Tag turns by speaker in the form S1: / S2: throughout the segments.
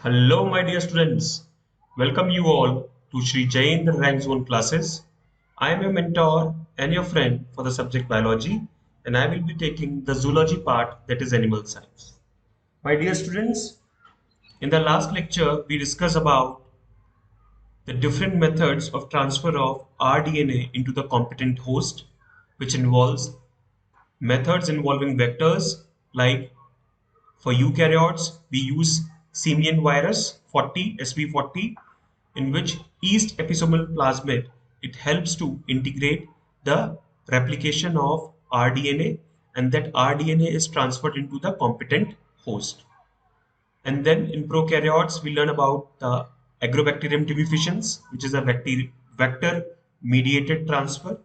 S1: Hello, my dear students. Welcome you all to Sri Jain Rank Zone classes. I am your mentor and your friend for the subject biology, and I will be taking the zoology part, that is animal science. My dear students, in the last lecture, we discussed about the different methods of transfer of rDNA into the competent host, which involves methods involving vectors like for eukaryotes, we use simian virus 40 SV40, in which yeast episomal plasmid it helps to integrate the replication of rDNA, and that rDNA is transferred into the competent host. And then in prokaryotes, we learn about the Agrobacterium tumefaciens, which is a vector mediated transfer.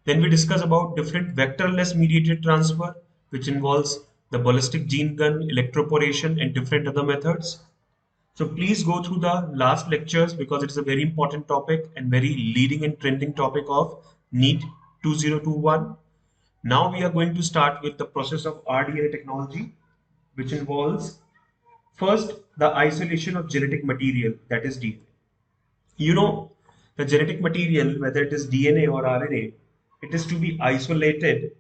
S1: Then we discuss about different vectorless mediated transfer, which involves the ballistic gene gun, electroporation, and different other methods. So please go through the last lectures because it is a very important topic and very leading and trending topic of Neet 2021. Now we are going to start with the process of RDNA technology, which involves first the isolation of genetic material, that is DNA. You know, the genetic material, whether it is DNA or RNA, it is to be isolated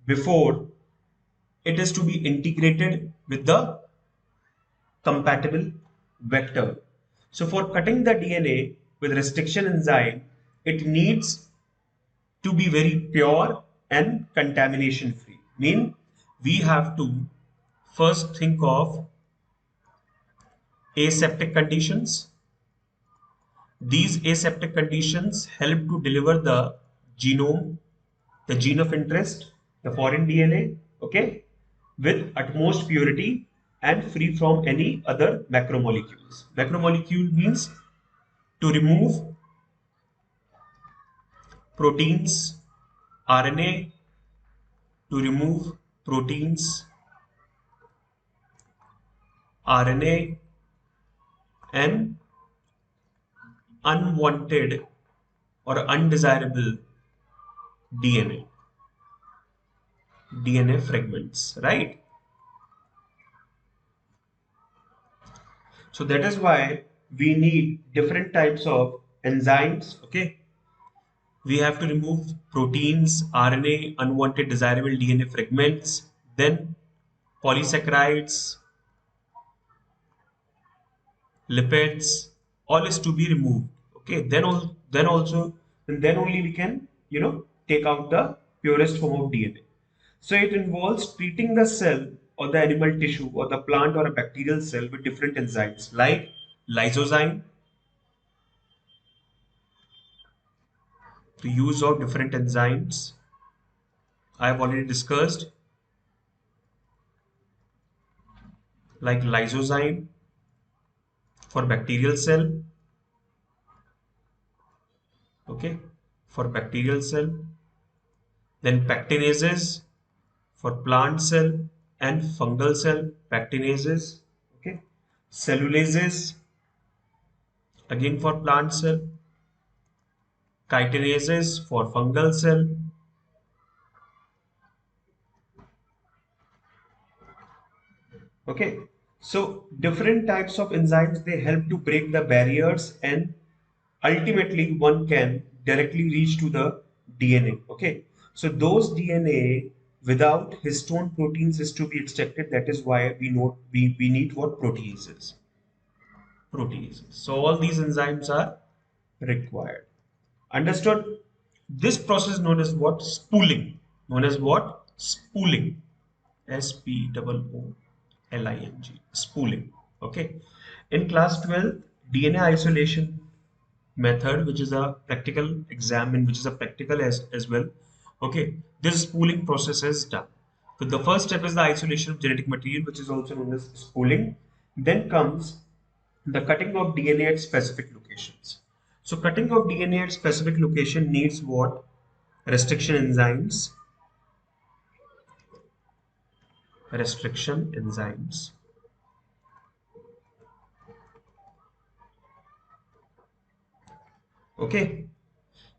S1: before it is to be integrated with the compatible vector. So for cutting the DNA with restriction enzyme, it needs to be very pure and contamination free. Mean we have to first think of aseptic conditions. These aseptic conditions help to deliver the genome, the gene of interest, the foreign DNA, okay, with utmost purity and free from any other macromolecules. Macromolecule means to remove proteins, RNA, to remove proteins, RNA, and unwanted or undesirable DNA fragments, right? So that is why we need different types of enzymes, okay? We have to remove proteins, RNA, unwanted desirable DNA fragments, then polysaccharides, lipids, all is to be removed. Okay, then also and then only we can take out the purest form of DNA. So it involves treating the cell or the animal tissue or the plant or a bacterial cell with different enzymes like lysozyme, the use of different enzymes I have already discussed, like lysozyme for bacterial cell, okay, for bacterial cell, then pectinases for plant cell and fungal cell, pectinases, okay, cellulases again for plant cell, chitinases for fungal cell, okay. So different types of enzymes, they help to break the barriers and ultimately one can directly reach to the DNA, okay. So those DNA without histone proteins is to be extracted. That is why we need what proteases. So all these enzymes are required. Understood? This process known as what? Spooling. Known as what? Spooling. Spooling. Spooling. Okay. In class 12, DNA isolation method, which is a practical exam and which is a practical as well. Okay. This spooling process is done. So the first step is the isolation of genetic material, which is also known as spooling. Then comes the cutting of DNA at specific locations. So cutting of DNA at specific location needs what? Restriction enzymes. Restriction enzymes. Okay.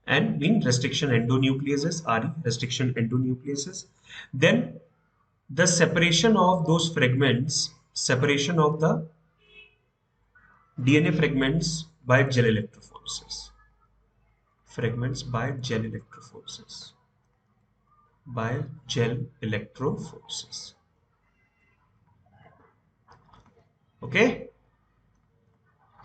S1: And mean restriction endonucleases, RE, restriction endonucleases. Then the separation of those fragments, separation of the DNA fragments by gel electrophoresis. Fragments by gel electrophoresis. By gel electrophoresis. Okay.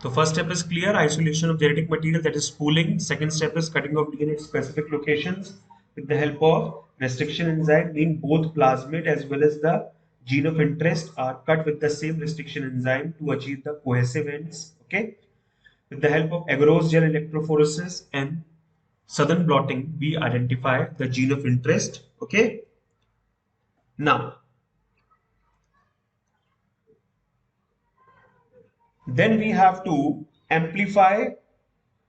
S1: So first step is clear, isolation of genetic material, that is spooling. Second step is cutting of DNA at specific locations with the help of restriction enzyme, mean both plasmid as well as the gene of interest are cut with the same restriction enzyme to achieve the cohesive ends. Okay. With the help of agarose gel electrophoresis and southern blotting, we identify the gene of interest. Okay. Now, then we have to amplify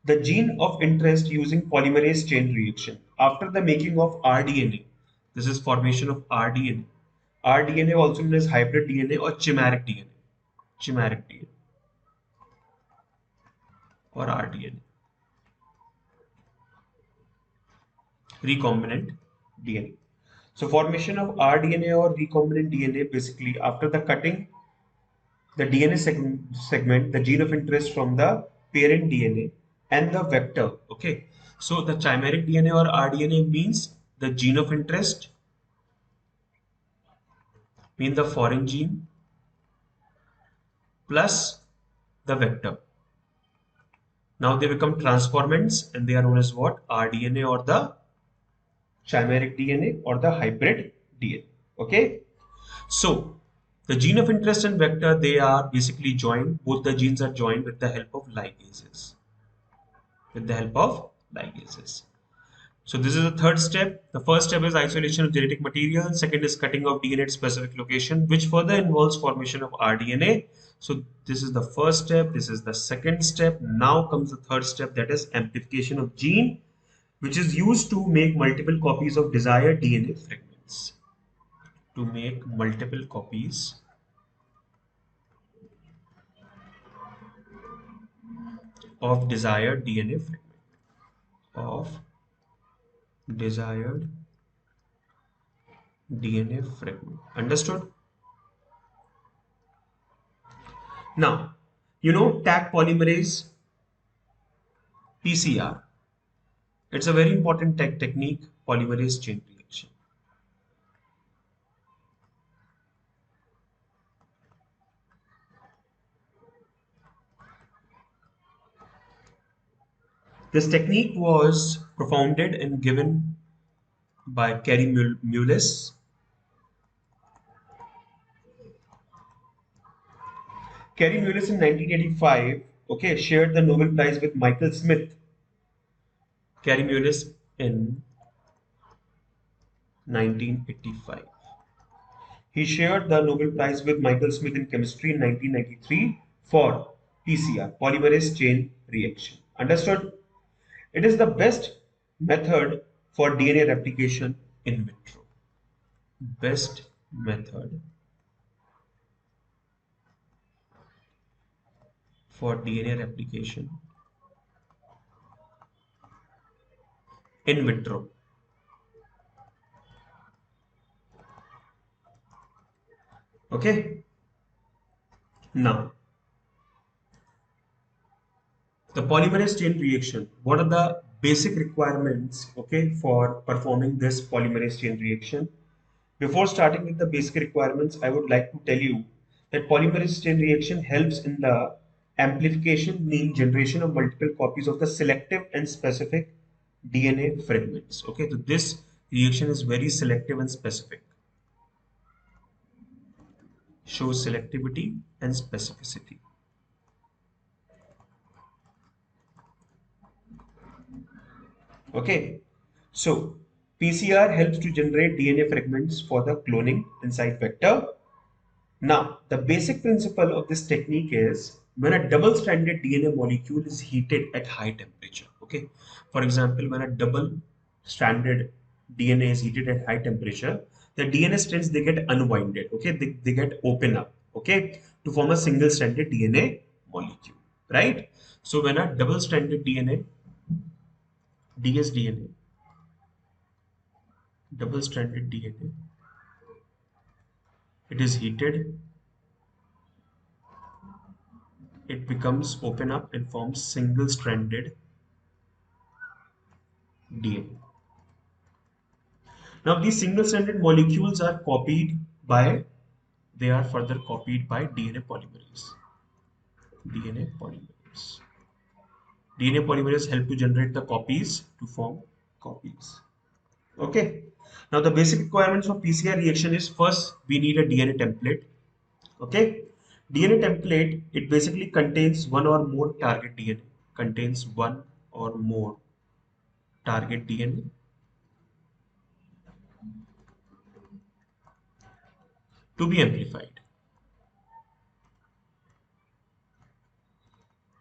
S1: the gene of interest using polymerase chain reaction. After the making of rDNA, this is formation of rDNA. rDNA also known as hybrid DNA or chimeric DNA. Chimeric DNA or rDNA. Recombinant DNA. So formation of rDNA or recombinant DNA basically after the cutting the DNA segment, the gene of interest from the parent DNA and the vector. Okay. So the chimeric DNA or rDNA means the gene of interest, mean the foreign gene plus the vector. Now they become transformants and they are known as what? rDNA or the chimeric DNA or the hybrid DNA. Okay. So the gene of interest and vector, they are basically joined. Both the genes are joined with the help of ligases. With the help of ligases. So this is the third step. The first step is isolation of genetic material. Second is cutting of DNA at specific location, which further involves formation of rDNA. So this is the first step. This is the second step. Now comes the third step, that is amplification of gene, which is used to make multiple copies of desired DNA fragments. To make multiple copies of desired DNA fragment. Of desired DNA fragment. Understood? Now, you know Taq polymerase PCR. It's a very important technique, polymerase chain reaction. This technique was propounded and given by Kerry Mullis. Kerry Mullis in 1985, okay, shared the Nobel Prize with Michael Smith. Kerry Mullis in 1985. He shared the Nobel Prize with Michael Smith in chemistry in 1993 for PCR, polymerase chain reaction. Understood? It is the best method for DNA replication in vitro. Best method for DNA replication in vitro. Okay. Now, the polymerase chain reaction. What are the basic requirements, okay, for performing this polymerase chain reaction? Before starting with the basic requirements, I would like to tell you that polymerase chain reaction helps in the amplification, mean generation of multiple copies of the selective and specific DNA fragments. Okay, so this reaction is very selective and specific. Shows selectivity and specificity. Okay, so PCR helps to generate DNA fragments for the cloning inside vector. Now, the basic principle of this technique is when a double-stranded DNA molecule is heated at high temperature. Okay, for example, when a double-stranded DNA is heated at high temperature, the DNA strands they get unwinded. Okay, they get open up. Okay, to form a single-stranded DNA molecule. Right. So when a double-stranded DNA, dsDNA, double-stranded DNA, it is heated it becomes open up and forms single-stranded DNA. Now these single-stranded molecules are copied by, they are further copied by DNA polymerase. DNA polymerase. DNA polymerase help to generate the copies to form copies. Okay. Now the basic requirements for PCR reaction is, first we need a DNA template. Okay. DNA template, it basically contains one or more target DNA. Contains one or more target DNA to be amplified.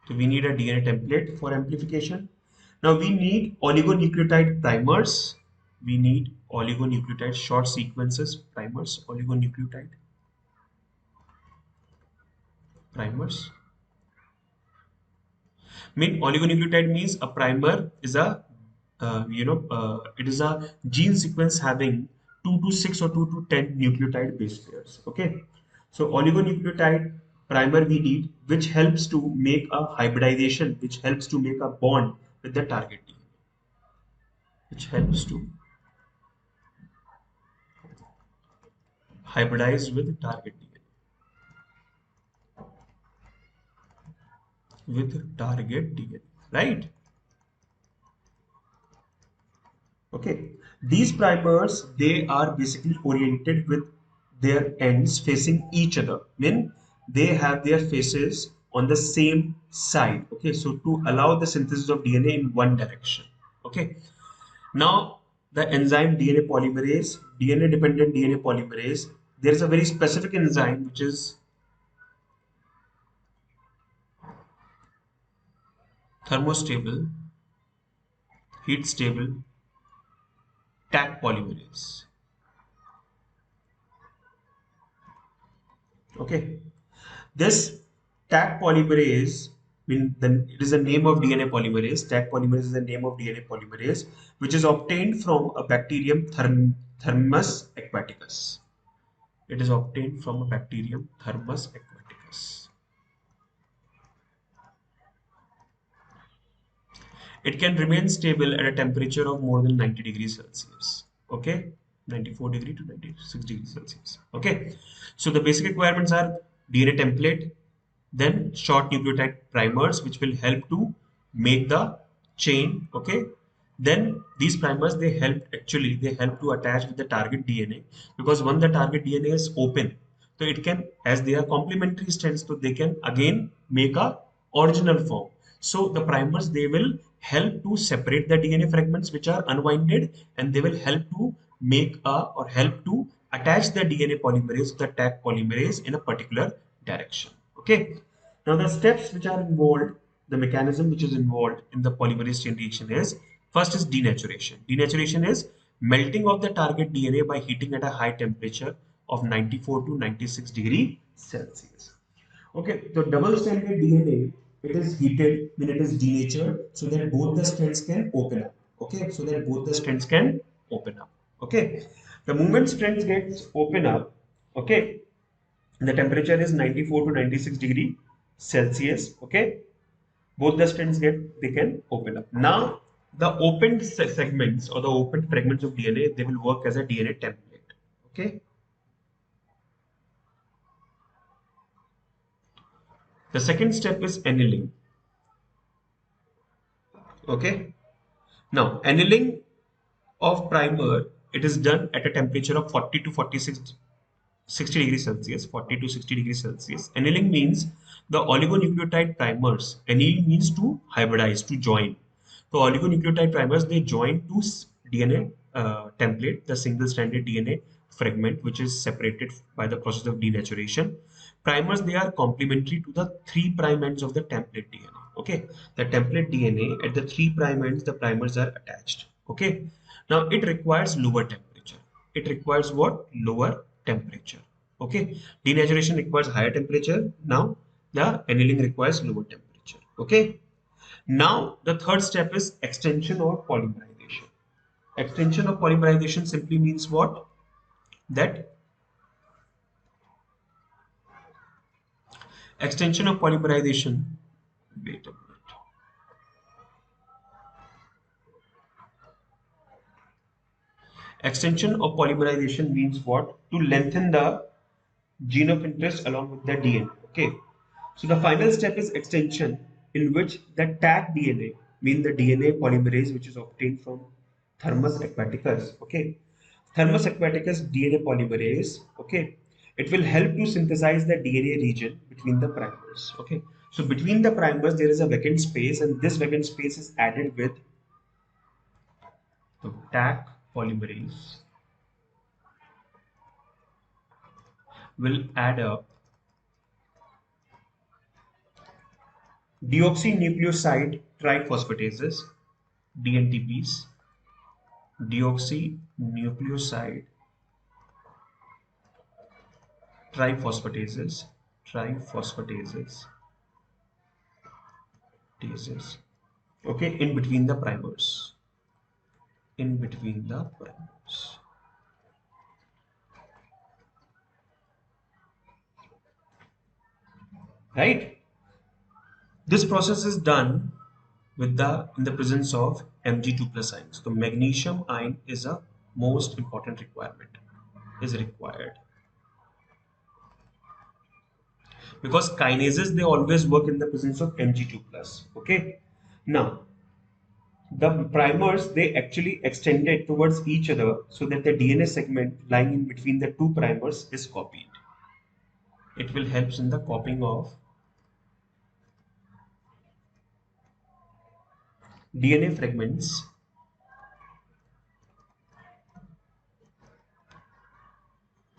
S1: So we need a DNA template for amplification. Now we need oligonucleotide primers. We need oligonucleotide short sequences primers, oligonucleotide primers. Oligonucleotide means a primer is a it is a gene sequence having 2 to 6 or 2 to 10 nucleotide base pairs. Okay, so oligonucleotide primer we need, which helps to make a hybridization, which helps to make a bond with the target DNA, which helps to hybridize with target DNA, with target DNA, right? Okay, these primers, they are basically oriented with their ends facing each other. Mean they have their faces on the same side. Okay, so to allow the synthesis of DNA in one direction. Okay, now the enzyme DNA polymerase, DNA dependent DNA polymerase, there is a very specific enzyme which is thermostable, heat stable, Taq polymerase. Okay, this Taq polymerase, it is the name of DNA polymerase. Taq polymerase is the name of DNA polymerase, which is obtained from a bacterium Thermus aquaticus. It is obtained from a bacterium Thermus aquaticus. It can remain stable at a temperature of more than 90 degrees Celsius. Okay, 94 degree to 96 degrees Celsius. Okay, so the basic requirements are DNA template, then short nucleotide primers, which will help to make the chain. Okay, then these primers, they help to attach with the target DNA, because when the target DNA is open, so it can, as they are complementary strands, so they can again make a original form. So the primers, they will help to separate the DNA fragments which are unwinded, and they will help to make a, or help to attach the DNA polymerase, the Taq polymerase, in a particular direction. Okay. Now the steps which are involved, the mechanism which is involved in the polymerase chain reaction is, first is denaturation. Denaturation is melting of the target DNA by heating at a high temperature of 94 to 96 degree Celsius. Okay, so double stranded DNA, it is heated when it is denatured, so that both the strands can open up. Okay, so that both the strands can open up. Okay, the moment strands gets open up, okay, the temperature is 94 to 96 degree Celsius. Okay, both the strands they can open up. Now the opened segments or the opened fragments of DNA, they will work as a DNA template. Okay, the second step is annealing. Okay, now annealing of primer, it is done at a temperature of 40 to 46 60 degrees Celsius, 40 to 60 degrees Celsius. Annealing means the oligonucleotide primers. Anneal means to hybridize, to join. So oligonucleotide primers, they join to DNA template, the single-stranded DNA fragment, which is separated by the process of denaturation. Primers, they are complementary to the 3' ends of the template DNA. Okay, the template DNA at the 3' ends, the primers are attached. Okay, now it requires lower temperature. It requires what? Lower temperature. Okay, denaturation requires higher temperature. Now the annealing requires lower temperature. Okay, now the third step is extension or polymerization. Extension of polymerization simply means what? That Extension of polymerization. Wait a minute. Extension of polymerization means what? To lengthen the gene of interest along with the DNA. Okay. So the final step is extension, in which the tag DNA, mean the DNA polymerase, which is obtained from Thermus aquaticus. Okay. Thermus aquaticus DNA polymerase. Okay. It will help to synthesize the DNA region between the primers. Okay. So between the primers there is a vacant space, and this vacant space is added with the tag polymerase will add up deoxynucleoside triphosphatases, DNTPs, deoxynucleoside triphosphatases, triphosphatases, tases. Okay, in between the primers, in between the primers, right? This process is done with the in the presence of Mg2 plus ions. So magnesium ion is a most important requirement, is required, because kinases they always work in the presence of Mg2 plus. Okay, now the primers they actually extended towards each other so that the DNA segment lying in between the two primers is copied. It will help in the copying of DNA fragments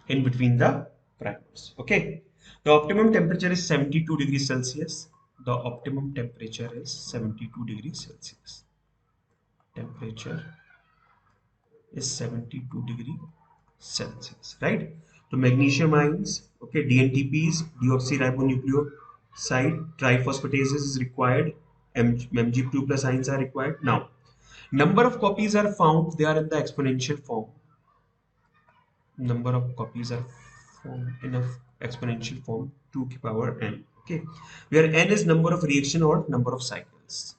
S1: in between the primers. Okay. The optimum temperature is 72 degrees Celsius. The optimum temperature is 72 degrees Celsius. Temperature is 72 degree Celsius, right? So magnesium ions, okay, DNTPs, deoxyribonucleoside triphosphatases is required. Mg2 plus ions are required. Now, number of copies are found, they are in the exponential form. Number of copies are found in a exponential form 2 to the power n. Okay, where n is number of reaction or number of cycles.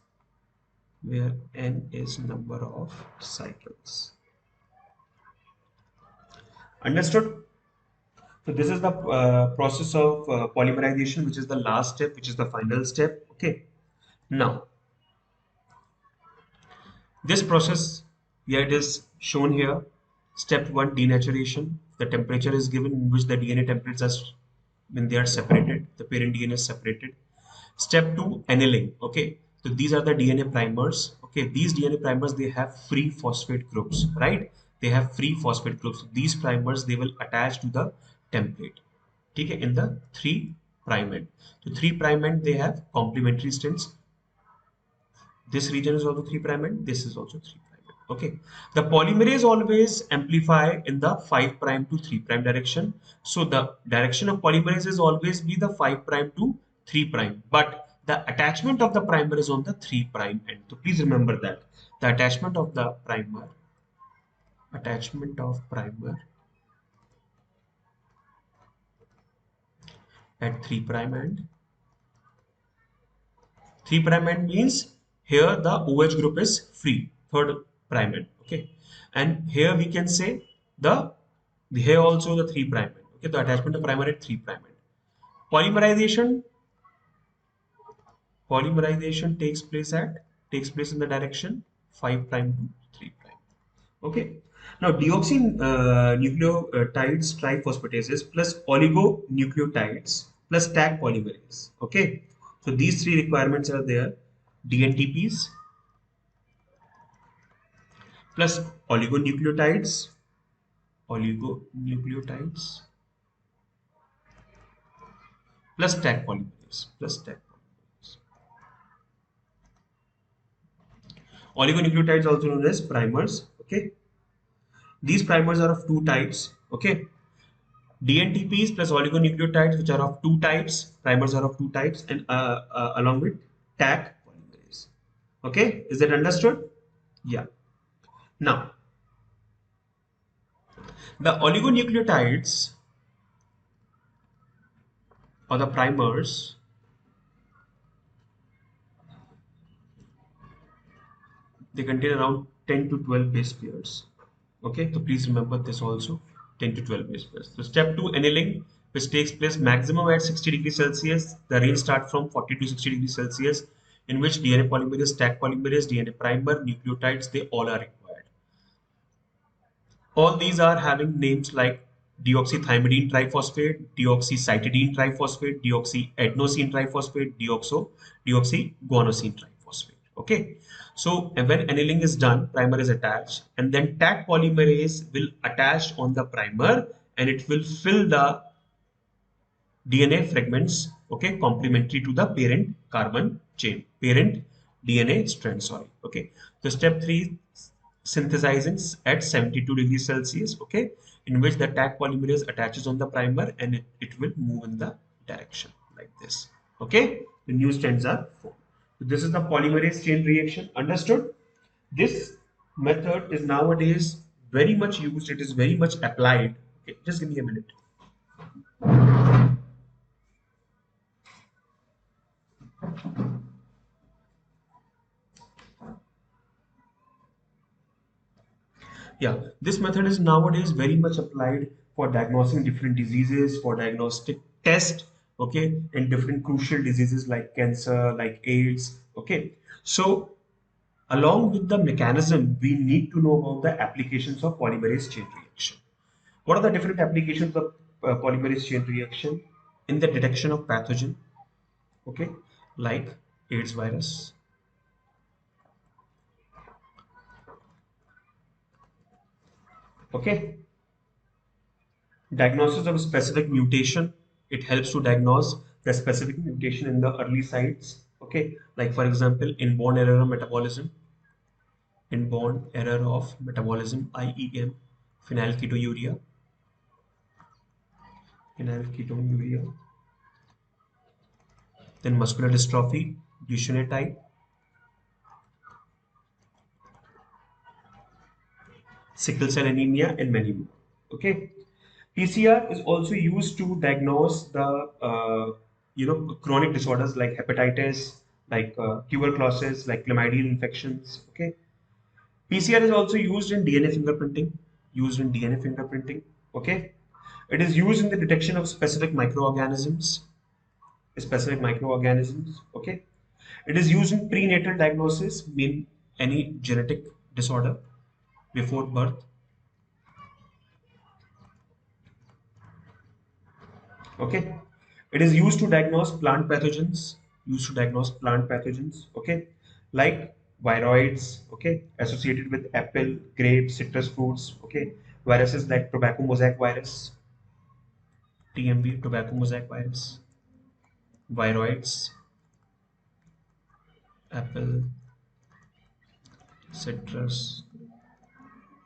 S1: Where n is number of cycles. Understood? So this is the process of polymerization, which is the last step, which is the final step. Okay. Now, this process, yeah, it is shown here. Step one, denaturation. The temperature is given in which the DNA templates are when they are separated. The parent DNA is separated. Step two, annealing. Okay. So these are the DNA primers. Okay. These DNA primers they have free phosphate groups, right? They have free phosphate groups. These primers they will attach to the template. Okay, in the 3' end. So 3' end they have complementary strands. This region is also 3' end. This is also 3' end. Okay. The polymerase always amplify in the 5' to 3' direction. So the direction of polymerase is always be the 5' to 3'. But the attachment of the primer is on the 3' end. So please remember that the attachment of the primer, attachment of primer at 3' end. 3' end means here the OH group is free, third prime end. Okay, and here we can say here also the 3' end. Okay, the attachment of primer at 3' end. Polymerization takes place in the direction 5' to 3'. Okay. Now deoxynucleotides triphosphatases plus oligonucleotides plus tag polymerase. Okay. So these three requirements are there. DNTPs plus oligonucleotides, oligonucleotides plus tag polymerase, plus tag polymerase. Oligonucleotides also known as primers. Okay. These primers are of two types. Okay. DNTPs plus oligonucleotides, which are of two types. Primers are of two types, and along with tag polymerase. Okay, is that understood? Yeah. Now, the oligonucleotides or the primers They contain around 10 to 12 base pairs. Okay, so please remember this also, 10 to 12 base pairs. So step 2, annealing, which takes place maximum at 60 degrees Celsius. The range starts from 40 to 60 degrees Celsius, in which DNA polymerase, Taq polymerase, DNA primer, nucleotides, they all are required. All these are having names like deoxythymidine triphosphate, deoxycytidine triphosphate, deoxyadenosine triphosphate, deoxyguanosine triphosphate. Okay. So when annealing is done, primer is attached, and then Taq polymerase will attach on the primer, and it will fill the DNA fragments, okay, complementary to the parent carbon chain, parent DNA strand, sorry, okay. So step 3, synthesizing at 72 degrees Celsius, okay, in which the Taq polymerase attaches on the primer, and it will move in the direction like this, okay. The new strands are formed. So this is the polymerase chain reaction, understood? This method is nowadays very much used, it is very much applied. Okay, just give me a minute. Yeah, this method is nowadays very much applied for diagnosing different diseases, for diagnostic test, okay, and different crucial diseases like cancer, like AIDS, okay. So along with the mechanism, we need to know about the applications of polymerase chain reaction. What are the different applications of polymerase chain reaction? In the detection of pathogen, okay, like AIDS virus, okay. Diagnosis of specific mutation. It helps to diagnose the specific mutation in the early sites. Okay, like for example, inborn error of metabolism, IEM, phenylketonuria, phenylketonuria. Then muscular dystrophy, Duchenne type, sickle cell anemia, and many more. Okay, PCR is also used to diagnose the chronic disorders like hepatitis, like tuberculosis, like chlamydial infections. Okay, PCR is also used in DNA fingerprinting. Used in DNA fingerprinting. Okay, it is used in the detection of specific microorganisms. Specific microorganisms. Okay, it is used in prenatal diagnosis, mean any genetic disorder before birth. Okay, it is used to diagnose plant pathogens. Used to diagnose plant pathogens. Okay, like viroids. Okay, associated with apple, grape, citrus fruits. Okay, viruses like tobacco mosaic virus, TMV, tobacco mosaic virus, viroids, apple, citrus.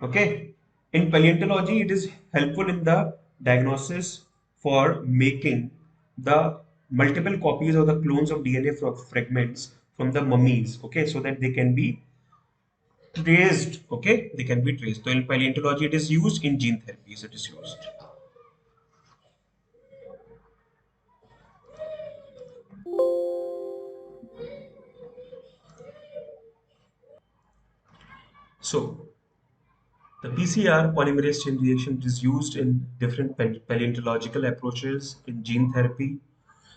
S1: Okay, in paleontology, it is helpful in the diagnosis for making the multiple copies or the clones of DNA fragments from the mummies. Okay, so that they can be traced. Okay, they can be traced. So in paleontology, it is used in gene therapies. It is used. So the PCR polymerase chain reaction is used in different paleontological approaches in gene therapy.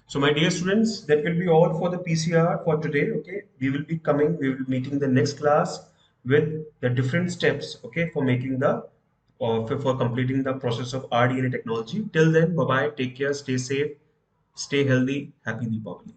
S1: So my dear students, that will be all for the PCR for today. Okay, we will be meeting the next class with the different steps. Okay, for making the or for completing the process of RDNA technology. Till then, bye bye. Take care. Stay safe. Stay healthy. Happy Deepavali.